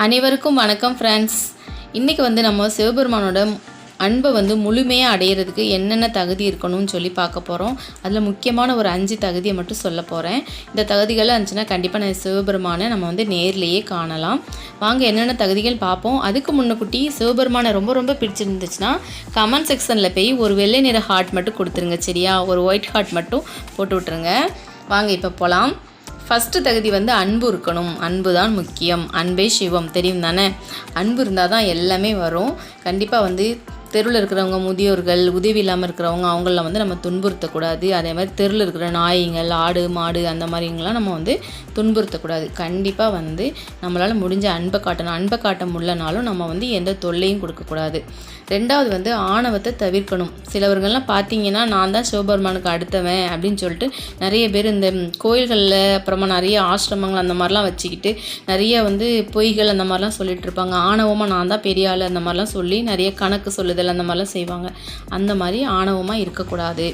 அனைவருக்கும் வணக்கம் ஃப்ரெண்ட்ஸ். இன்றைக்கி நம்ம சிவபெருமானோட அன்பை முழுமையாக அடையிறதுக்கு என்னென்ன தகுதி இருக்கணும்னு சொல்லி பார்க்க போகிறோம். அதில் முக்கியமான ஒரு 5 தகுதியை மட்டும் சொல்ல போகிறேன். இந்த தகுதிகள் இருந்துச்சுன்னா கண்டிப்பாக நான் சிவபெருமானை நம்ம நேர்லேயே காணலாம். வாங்க என்னென்ன தகுதிகள் பார்ப்போம். அதுக்கு முன்னக்குட்டி சிவபெருமானை ரொம்ப பிடிச்சிருந்துச்சுன்னா கமெண்ட் செக்ஷனில் போய் ஒரு வெள்ளை நிற ஹார்ட் மட்டும் கொடுத்துருங்க, சரியா? ஒரு ஒயிட் ஹார்ட் மட்டும் போட்டு விட்ருங்க. வாங்க இப்போ போகலாம். ஃபஸ்ட்டு தகுதி அன்பு இருக்கணும். அன்பு தான் முக்கியம். அன்பே சிவம், தெரியும் தானே? அன்பு இருந்தால் தான் எல்லாமே வரும். கண்டிப்பாக தெருவில் இருக்கிறவங்க, முதியோர்கள், உதவி இல்லாமல் இருக்கிறவங்க, அவங்கள நம்ம துன்புறுத்தக்கூடாது. அதே மாதிரி தெருவில் இருக்கிற நாய்கள், ஆடு மாடு அந்த மாதிரிங்களாம் நம்ம துன்புறுத்தக்கூடாது. கண்டிப்பாக நம்மளால் முடிஞ்ச அன்பை காட்டணும். அன்பை காட்ட முடியலனாலும் நம்ம எந்த தொல்லையும் கொடுக்கக்கூடாது. ரெண்டாவது ஆணவத்தை தவிர்க்கணும். சிலவர்கள்லாம் பார்த்தீங்கன்னா நான் தான் சிவபெருமானுக்கு அடுத்தவன் அப்படின்னு சொல்லிட்டு நிறைய பேர் இந்த கோயில்களில் அப்புறமா நிறைய ஆசிரமங்கள் அந்த மாதிரிலாம் வச்சுக்கிட்டு நிறைய பொய்கள் அந்த மாதிரிலாம் சொல்லிட்டு இருப்பாங்க. ஆணவமாக நான் தான் பெரிய ஆள் அந்த மாதிரிலாம் சொல்லி நிறைய கணக்கு சொல்லுதல் அந்த மாதிரிலாம் செய்வாங்க. அந்த மாதிரி ஆணவமாக இருக்கக்கூடாது.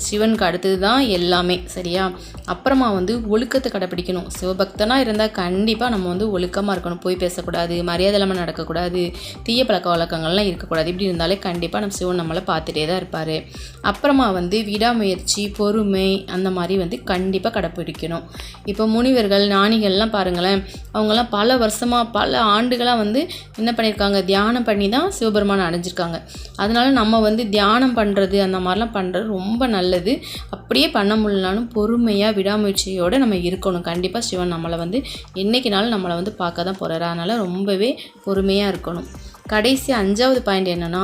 சிவனுக்கு அடுத்தது தான் எல்லாமே, சரியா? அப்புறமா ஒழுக்கத்தை கடைப்பிடிக்கணும். சிவபக்தனாக இருந்தால் கண்டிப்பாக நம்ம ஒழுக்கமாக இருக்கணும். போய் பேசக்கூடாது, மரியாதை இல்லாமல் நடக்கக்கூடாது, தீய பழக்க வழக்கங்கள்லாம் இருக்கக்கூடாது. இப்படி இருந்தாலே கண்டிப்பாக நம்ம சிவன் நம்மளை பார்த்துட்டே தான் இருப்பார். அப்புறமா விடாமுயற்சி, பொறுமை அந்த மாதிரி கண்டிப்பாக கடைப்பிடிக்கணும். இப்போ முனிவர்கள், ஞானிகள்லாம் பாருங்களேன், அவங்கெல்லாம் பல வருஷமாக பல ஆண்டுகளாக என்ன பண்ணியிருக்காங்க, தியானம் பண்ணி தான் சிவபெருமானை அடைஞ்சிருக்காங்க. அதனால நம்ம தியானம் பண்ணுறது அந்த மாதிரிலாம் பண்ணுறது ரொம்ப நல்லது. அப்படியே பண்ண முடியலனாலும் பொறுமையாக விடாமுயற்சியோடு நம்ம இருக்கணும். கண்டிப்பாக சிவன் நம்மளை என்றைக்குனாலும் நம்மளை பார்க்க தான் போகிறாரு. அதனால் ரொம்பவே பொறுமையாக இருக்கணும். கடைசி 5வது பாயிண்ட் என்னென்னா,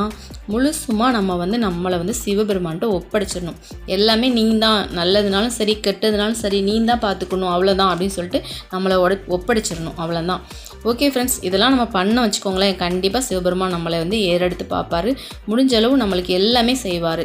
முழுசுமாக நம்ம நம்மளை சிவபெருமான்கிட்ட ஒப்படைச்சிடணும். எல்லாமே நீ தான், நல்லதுனாலும் சரி கெட்டதுனாலும் சரி நீ தான் பார்த்துக்கணும், அவ்வளோதான் அப்படின்னு சொல்லிட்டு நம்மளை ஒப்படைச்சிடணும், அவ்வளோதான். ஓகே ஃப்ரெண்ட்ஸ், இதெல்லாம் நம்ம பண்ண வச்சுக்கோங்களேன், கண்டிப்பாக சிவபெருமான் நம்மளை ஏறெடுத்து பார்ப்பார். முடிஞ்ச அளவு நம்மளுக்கு எல்லாமே செய்வார்.